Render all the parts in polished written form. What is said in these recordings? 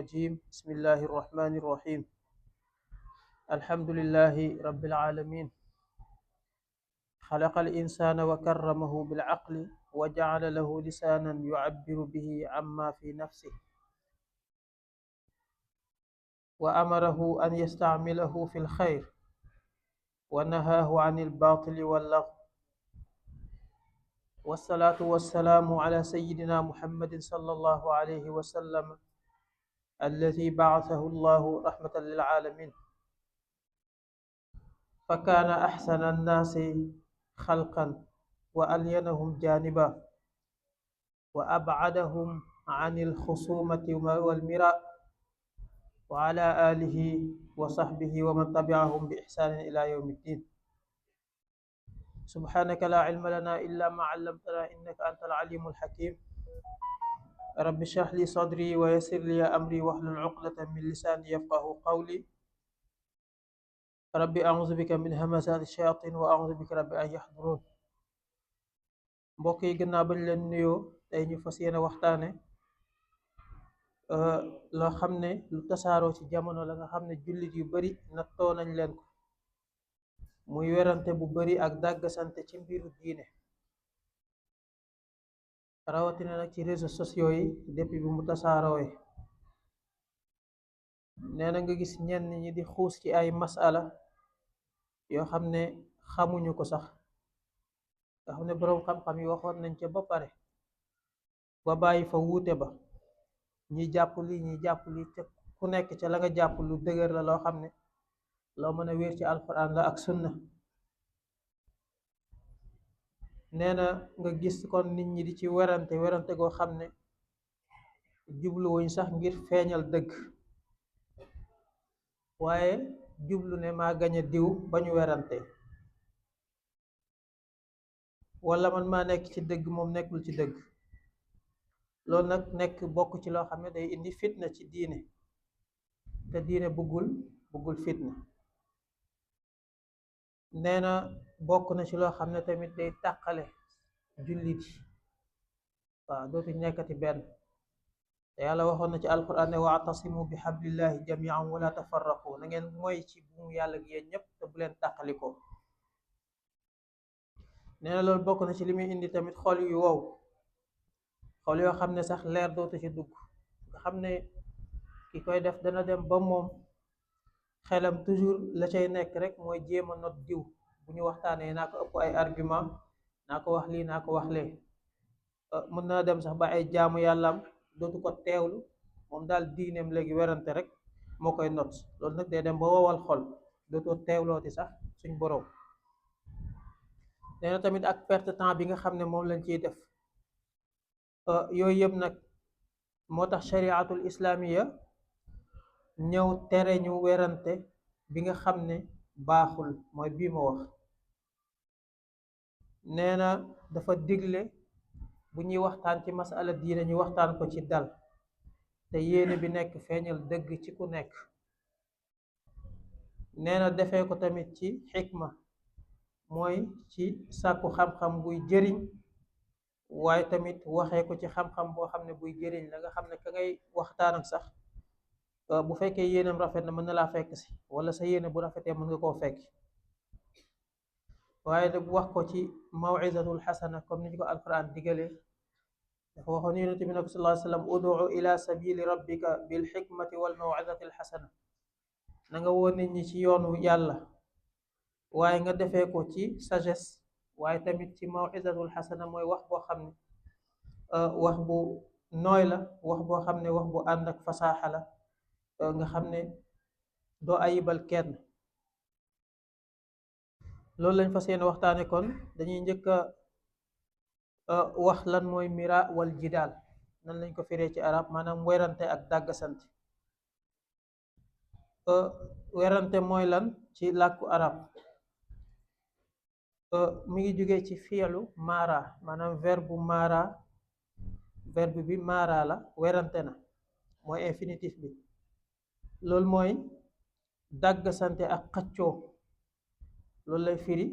الرجيم بسم الله الرحمن الرحيم الحمد لله رب العالمين خلق الإنسان وكرمه بالعقل وجعل له لسانا يعبر به عما في نفسه وأمره أن يستعمله في الخير ونهاه عن الباطل واللغو والصلاة والسلام على سيدنا محمد صلى الله عليه وسلم الذي بعثه الله رحمة للعالمين فكان أحسن الناس خلقا وألينهم جانبا وأبعدهم عن الخصومة والمراء وعلى آله وصحبه ومن تبعهم بإحسان إلى يوم الدين سبحانك لا علم لنا إلا ما علمتنا إنك أنت العليم الحكيم رب اشرح لي صدري ويسر لي أمري واحلل عقدة من لساني يفقه قولي ربي أعوذ بك من همزات الشياطين وأعوذ بك ربي أن يحضرون mbokk yi gannaaw bañ leen nuyoo tey ñu fas yéene waxtaane loo xam ne lu tasaaroo ci jamono la nga xam ne jullit yu bari nattoo nañ leen ko muy werante bu bari ak dàggasante ci mbiru diine rawatina nag ci réseaux sociaux yi depuis bi mu tasaaroowe nee na nga gis ñenn ñi di xuus ci ay masala yoo xam ne xamuñu ko sax nga xam ne boroom xam-xam yi waxoon nañ ca ba pare ba bàyyi fa wuute ba ñi jàpp li ñi jàpp li te ku nekk ca la nga jàpp lu dëgër la loo xam ne loo mën a wér ci alquran la ak sunna nee na nga gis kon nit ñi di ci werante goo xam ne jubluwuñ sax ngir feeñal dëgg waaye jublu ne maa gañe diw ba ñu werante wala man maa nekk ci dëgg moom nekkul ci dëgg loolu nag nekk bokk ci loo xam ne day indi fitna ci diine te diine bëggul fitna nee na bokk na ci loo xam ne tamit day tàqale jullit yi waaw dootu nekkati benn te yàlla waxoon na ci alquran ne wa'tasimu bi hablillahi jami'an wala tafarraqu na ngeen mooy ci buumu yàlla gi yéen ñépp te bu leen tàqalikoo nee na loolu bokk na ci li muy indi tamit xol yu wow xol yoo xam ne sax leer dootu ci dugg nga xam ne ki koy def dana dem ba moom xelam toujours la cay nekk rek mooy jéem a not diw bu ñu waxtaanee naa ko ëpp ay argument naa ko wax lii naa ko wax lee mën naa dem sax ba ay jaamu yàllaam dootu ko teewlu moom daal diineem léegi werante rek moo koy not loolu nag day dem ba wowal xol dootoo teewlooti sax suñ boroom nee na tamit ak perte temps bi nga xam ne moom lañ ciy def yooyu yëpp nag moo tax shariatul islaamiya ñëw tere ñu werante bi nga xam ne baaxul mooy bii ma wax nee na dafa digle bu ñuy waxtaan ci masala diine ñu waxtaan ko ci dal te yéene bi nekk feeñal dëgg ci ku nekk nee na defee ko tamit ci xikma mooy ci sàkku xam-xam buy jëriñ waaye tamit waxee ko ci xam-xam boo xam ne buy jëriñ la nga xam ne ka ngay waxtaan ak sax bu fekkee yéenam rafet na mën na laa fekk si wala sa yéene bu rafetee mën nga koo fekk waaye nag wax ko ci mawizatul xasana comme ni ñu ko alquran digalee dafa waxoon yonent bi nag sallallahu alayhi wa sallam ud'u ila sabili rabbika bil xikmati wal mawizati al xasana na nga woo nit ñi ci yoonu yàlla waaye nga defee ko ci sagesse waaye tamit ci mawizatul xasana mooy wax boo xam ne wax bu nooy la wax boo xam ne wax bu ànd ak fasaaxa la nga xam ne doo ayibal kenn loolu lañ fas yéene waxtaane kon dañuy njëkk a wax lan mooy mira wal jidaal nan lañ ko firee ci arab maanaam werante ak dàggasante werante mooy lan ci làkku arab mi ngi jógee ci fiilu mara maanaam verbe bi mara la werante na mooy infinitif bi loolu mooy dàggasante ak xaccoo loolu lay firi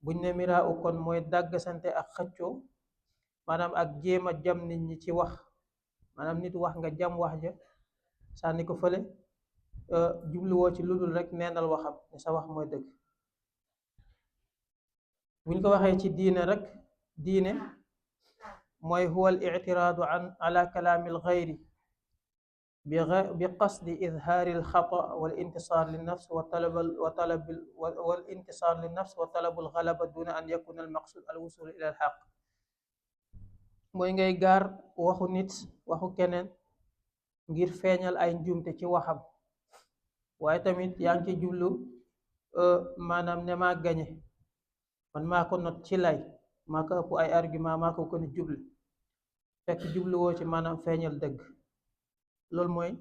buñ ne mira u kon mooy dàggasante ak xaccoo maanaam ak jéem a jam nit ñi ci wax maanaam nit wax nga jam wax ja sànni ko fële, jubluwoo ci lu dul rek neenal waxam ne sa wax mooy dëgg. buñ ko waxee ci diine rek, diine mooy huwa al ictiraadu ala kalaami al gayri bi qasdi idhaari al xata wal intisaar li nafs wal intisaar li nafs wa talabu al galaba duna an yakuna al maqsud al wusul ila al xaq. mooy ngay gaar waxu nit, waxu keneen ngir feeñal ay njuumte ci waxam, waaye tamit yaa ngi ci jublu maanaam ne maa gañe, man maa ko not ci lay, maa ko ëpp ay argument, maa ko gën a jublu, fekk jubluwoo ci maanaam feeñal dëgg. loolu mooy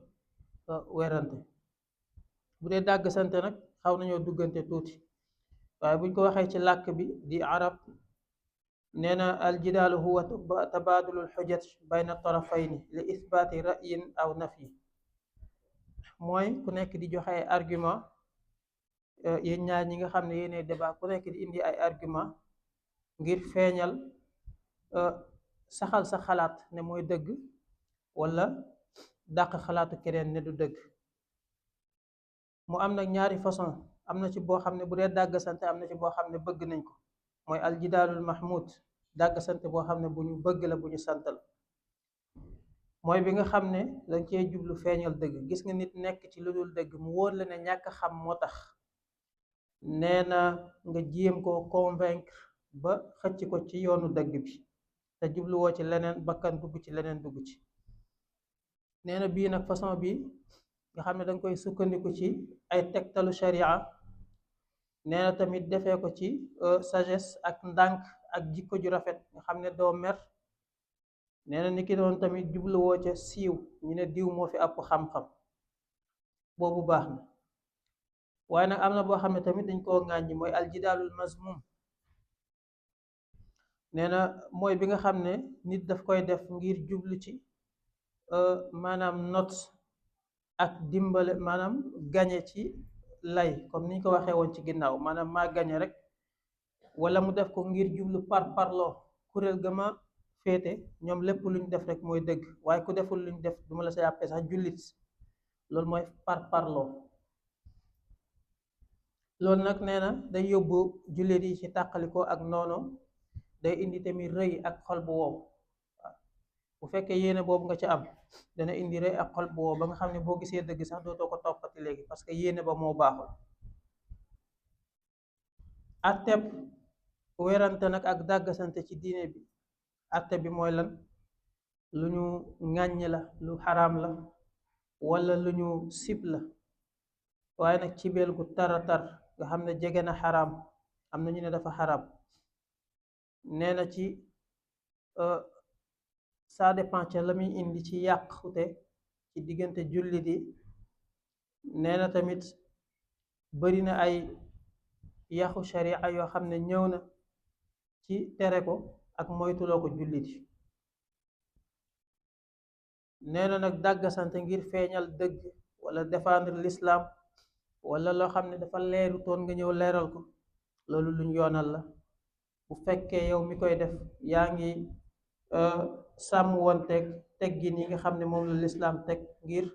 werante. bu dee dàgg sante nag xaw nañoo duggante tuuti, waaye buñ ko waxee ci làkk bi di arab, nee na aljidaalu huwa tabaadulu lxujjat bayna tarafayni li ithbaati ra'yin aw nafyi. mooy ku nekk di joxe ay argument, yéen ñaar ñi nga xam ne yéenay débat, ku nekk di indi ay argument ngir feeñal saxal sa xalaat ne mooy dëgg, wala dàq xalaatu keneen ne du dëgg. mu am nag ñaari façon, am na ci boo xam ne bu dee dàgg sante, am na ci boo xam ne bëgg nañ ko, mooy aljidaalul mahmud, dàgg sante boo xam ne bu ñu bëgg la, bu ñu sant la. mooy bi nga xam ne dañ cee jublu feeñal dëgg. gis nga nit nekk ci lu dul dëgg, mu wóor la ne ñàkk xam moo tax, nee na nga jéem koo convaincre ba xëcc ko ci yoonu dëgg bi, te jubluwoo ci leneen, bakkan dugg ci leneen dugg ci. nee na bii nag façon bi nga xam ne danga koy sukkandiku ci ay tegtalu sharia, nee na tamit defee ko ci sagesse ak ndànk ak jikko ju rafet, nga xam ne doo mer. nee na ni ki doon tamit jubluwoo ca siiw, ñu ne diw moo fi àpp xam-xam, boobu baax na. waaye nag am na boo xam ne tamit dañ koo ŋàññi, mooy aljidaalul mazmum. nee na mooy bi nga xam ne nit daf koy def ngir jublu ci maanaam not ak dimbale, maanaam gañe ci lay, comme niñ ko waxee woon ci ginnaaw, maanaam maa gañe rek. wala mu def ko ngir jublu par parloo, kuréel ga ma féete ñoom lépp luñ def rek mooy dëgg, waaye ku deful luñ def duma la sa yàppee sax jullit. loolu mooy par parloo. loolu nag nee na day yóbbu jullit yi ci tàqalikoo ak noonu, day indi tamit rëy ak xol bu wow. bu fekkee yéene boobu nga ci am, dana indi rëy ak xol bu wow ba nga xam ne boo gisee dëgg sax dootoo ko toppati léegi, parce que yéene ba moo baaxul. atteb werante nag ak dàggasante ci diine bi, atte bi mooy lan? lu ñu ŋàññ la, lu xaraam la, wala lu ñu sib la, waaye nag ci beel gu taratar nga xam ne jege na xaraam, am na ñu ne dafa xaraam. nee na ci ça dépend ca la muy indi ci yàqute ci diggante jullit yi. nee na tamit bari na ay yaxu sharia yoo xam ne ñëw na ci tere ko ak moytuloo ko jullit yi. nee na nag dàggasante ngir feeñal dëgg wala défendre l'islam, wala loo xam ne dafa leeru toon nga ñëw leeral ko, loolu luñ yoonal la, bu fekkee yow mi koy def yaa ngi sàmm wonteeg teggin yi nga xam ne moom la lislaam teg, ngir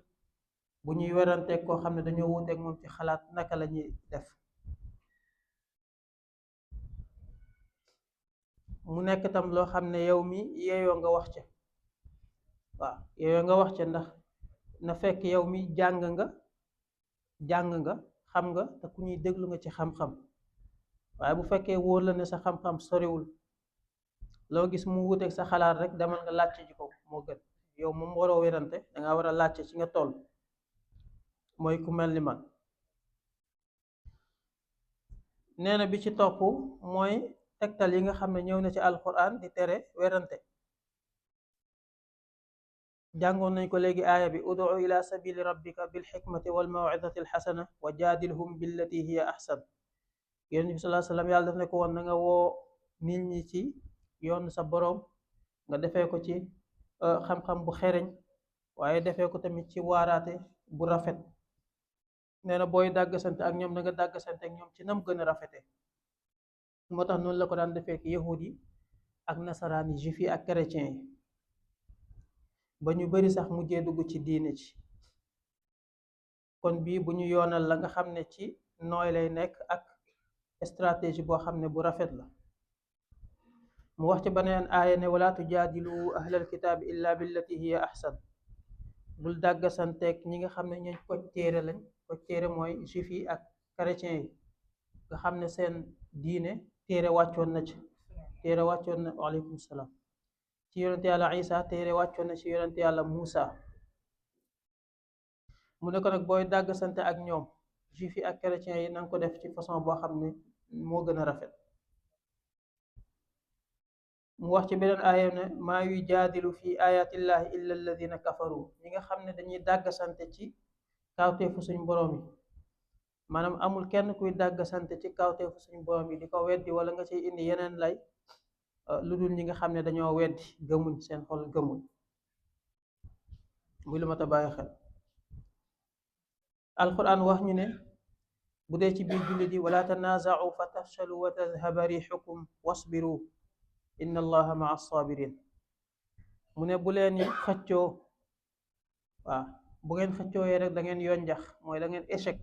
bu ñuy weranteeg koo xam ne dañoo wuuteeg moom ci xalaat naka la ñuy def. mu nekk tam loo xam ne yow mi yeeyoo nga wax ca, waaw yeeyoo nga wax ca, ndax na fekk yow mi jàng nga xam nga, te ku ñuy déglu nga ci xam-xam. waaye bu fekkee wóor la ne sa xam-xam soriwul, loo gis mu wuteeg sa xalaat rek demal nga laajte ji ko, moo gën. yow moom waroo werante, danga war a laajte ci nga toll, mooy ku mel ni man. nee na bi ci topp mooy tegtal yi nga xam ne ñëw na ci alquran di tere werante. jàngoon nañ ko léegi aaya bi, udu ila sabili rabbika bil xikmati wal mawidati alxasana wa jaadilhum billati hiya ahsan. yonent bi salaa sallam yàlla daf ne ko woon na nga woo nit ñi ci yoon sa boroom, nga defee ko ci xam-xam bu xereñ, waaye defee ko tamit ci waaraate bu rafet. nee na booy dàggasante ak ñoom na nga dàggasante ak ñoom ci nam gën a rafete. moo tax noonu la ko daan defee ak yahud yi ak nasaraan yi, juif yi ak chrétien yi, ba ñu bari sax mujjee dugg ci diine ci. kon bii bu ñu yoonal la nga xam ne ci nooy lay nekk ak stratégie boo xam ne bu rafet la. mu wax ci beneen aaya ne wala tujaadilu ahlal kitaabi illa billati hiya ahsan, bul dàggasanteeg ñi nga xam ne ñooñ koj téere lañ. koj téere mooy juif yi ak chrétien yi nga xam ne seen diine téere wàccoon na ci téere wàccoon na waaleykum salaam ci yonente yàlla isa téere wàccoon na ci yonente yàlla Muusa. mu ne ko nag booy dàggasante ak ñoom juif yi ak chrétien yi nanga ko def ci façon boo xam ne moo gën a rafet. mu wax ci beneen aaya ne maa yujaadilu fi ayatillahi illa alladina kafaru, ñi nga xam ne dañuy dàggasante ci kawteefu suñ borom yi. maanaam amul kenn kuy dàggasante ci kawteefu suñ borom yi di ko weddi wala nga ciy indi yeneen lay lu dul ñi nga xam ne dañoo weddi gëmuñ, seen xol gëmuñ. muy lu mat a bàyyi xel. alquran wax ñu ne bu dee ci biir jullit yi wala tanaaza'u fa tafshalu wa tadhhaba riixukum wasbiru inna allaha maa sabirin. mu ne bu leen xëccoo, waaw bu ngeen xëccooyee rek da ngeen yonjax, mooy da ngeen échec.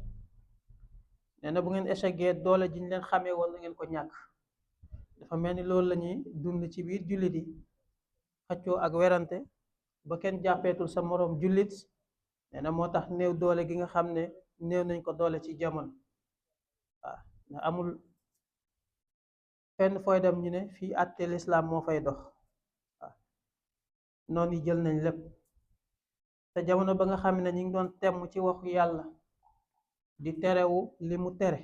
nee na bu ngeen échecgee doole jiñ leen xamee woon da ngeen ko ñàkk. dafa mel ni loolu la ñuy dund ci biir jullit yi, xëccoo ak werante ba kenn jàppeetul sa moroom jullit. nee na moo tax néew doole gi nga xam ne néew nañ ko doole ci jamono. waaw ndax amul fenn fooy dem ñu ne fii àtte lislaam moo fay dox. waaw noonu yi jël nañ lépp. te jamono ba nga xam ne ñu ngi doon temm ci waxu yàlla di terewu li mu tere,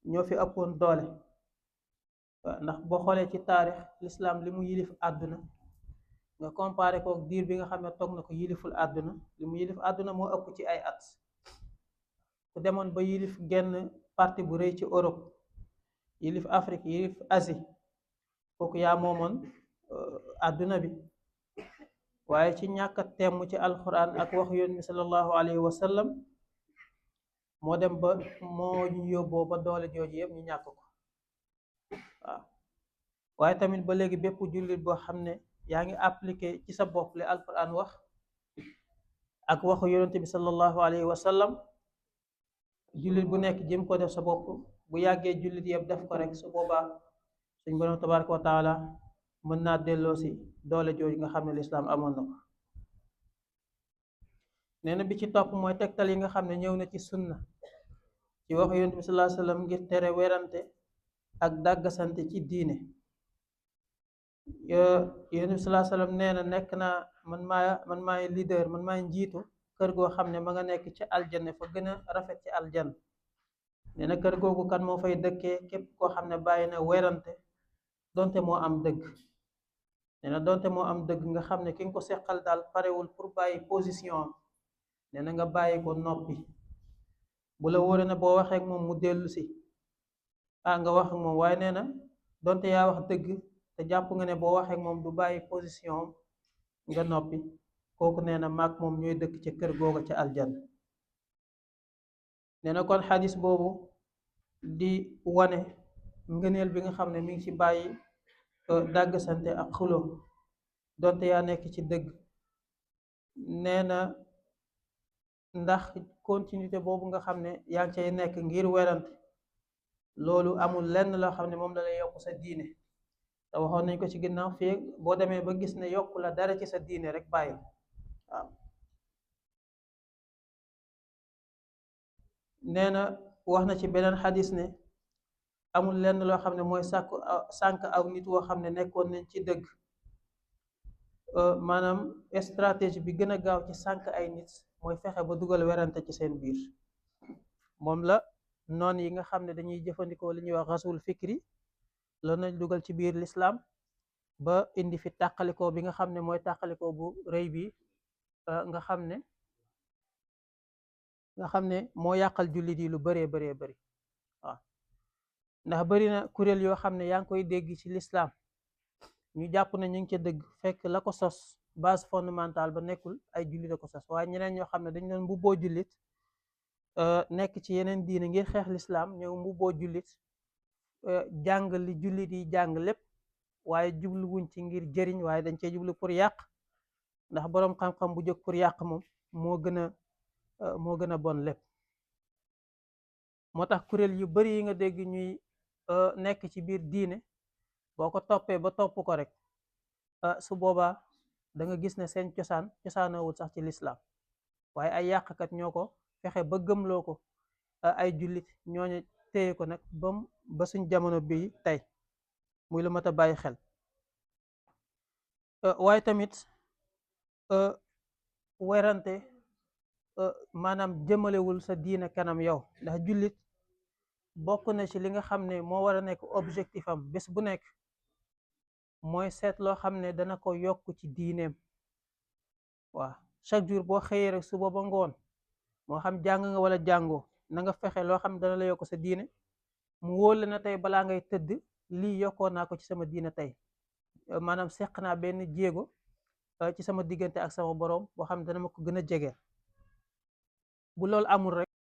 ñoo fi ëppoon doole. waaw ndax boo xoolee ci taarix lislaam li mu yilif àdduna nga comparé ko diir bi nga xam ne toog na ko yiliful àdduna, li mu yilif àdduna moo ëpp ci ay at. ku demoon ba yilif genn parti bu rëy ci Europe, yilif Afrique, yilif Asie, kooku yaa moomoon àdduna bi. waaye ci ñàkk a temm ci alquran ak wax yonent bi sallallahu alayhi wa sallam moo dem ba moo ñu yóbboo ba doole jooju yëpp ñu ñàkk ko. waaw waaye tamit ba léegi bépp jullit boo xam ne yaa ngi appliqué ci sa bopp li alquran wax ak waxu yonent bi sallallahu alayhi wa sallam, jullit bu nekk jëm ko def sa bopp, bu yàggee jullit yëpp def ko rek, su boobaa suñ borom tabaraka wa taala mën naa delloo si doole jooju nga xam ne lislaam amoon na ko. nee na bi ci topp mooy tegtal yi nga xam ne ñëw na ci sunna ci waxu yonent bi sallallahu alayhi wa sallam ngir tere werante ak dàggasante ci diine. yonent bi sallallahu alayhi wa sallam nee na nekk naa man maay leader, man maay njiitu kër goo xam ne ma nga nekk ci aljanna fa gën a rafet ci aljanna. nee na kër googu kan moo fay dëkkee képp koo xam ne bàyyi na werante donte moo am dëgg. nee na donte moo am dëgg nga xam ne ki nga ko seqal daal parewul pour bàyyi position am, nee na nga bàyyi ko noppi. bu la wóoree ne boo waxee ak moom mu dellu si nga wax ak moom, waaye nee na donte yaa wax dëgg te jàpp nga ne boo waxee ak moom du bàyyi position am, nga noppi. kooku nee na maag moom ñooy dëkk ca kër googa ca aljanna. nee na kon xadis boobu di wane ngëneel bi nga xam ne mi ngi ci bàyyi dàggsante ak xulo donte yaa nekk ci dëgg. nee na ndax continuité boobu nga xam ne yaa ngi cay nekk ngir werante, loolu amul lenn loo xam ne moom la lay yokk sa diine. te waxoon nañ ko ci ginnaaw, fii boo demee ba gis ne yokku la dara ci sa diine rek bàyyi. waaw nee na wax na ci beneen xadis ne amul lenn loo xam ne mooy sànk aw nit woo xam ne nekkoon nañ ci dëgg. maanaam stratégie bi gën a gaaw ci sànk ay nit mooy fexe ba dugal werante ci seen biir. moom la noon yi nga xam ne dañuy jëfandikoo li ñuy wax rasul fikri loolu nañ dugal ci biir lislaam ba indi fi tàqalikoo bi nga xam ne mooy tàqalikoo bu rëy bi nga xam ne moo yàqal jullit yi lu bëree bëree bëri. waaw ndax bëri na kuréel yoo xam ne yaa ngi koy dégg ci lislaam ñu jàpp ne ñu ngi ca dëgg, fekk la ko sos base fondamentale ba nekkul ay jullit a ko sos, waaye ñeneen ñoo xam ne dañ doon mbubboo jullit nekk ci yeneen diine ngir xeex lislaam, ñëw mbubboo jullit jàng li jullit yi jàng lépp, waaye jublu wuñ ci ngir jëriñ, waaye dañ cee jublu pour yàq. ndax boroom xam-xam bu jóg pour yàq moom moo gën a moo gën a bon lépp. moo tax kuréel yu bari yi nga dégg ñuy nekk ci biir diine boo ko toppee ba topp ko rek su boobaa da nga gis ne seen cosaanoowul sax ci lislaam waaye ay yàqkat ñoo ko fexe ba gëmloo ko ay jullit ñooñu téye ko nag ba suñ jamono bii tey muy lu mat a bàyyi xel. waaye tamit werante maanaam jëmalewul sa diine kanam yow, ndax jullit bokk na ci li nga xam ne moo war a nekk objectif am bés bu nekk mooy seet loo xam ne dana ko yokk ci diineem. waaw chaque jour boo xëyee rek suba ba ngoon moo xam jàng nga wala jàngoo na nga fexe loo xam ne dana la yokk sa diine, mu wóor la na tey balaa ngay tëdd lii yokkoon naa ko ci sama diine tey, maanaam seq naa benn jéego ci sama diggante ak sama borom boo xam ne dana ma ko gën a jege. bu loolu amul rek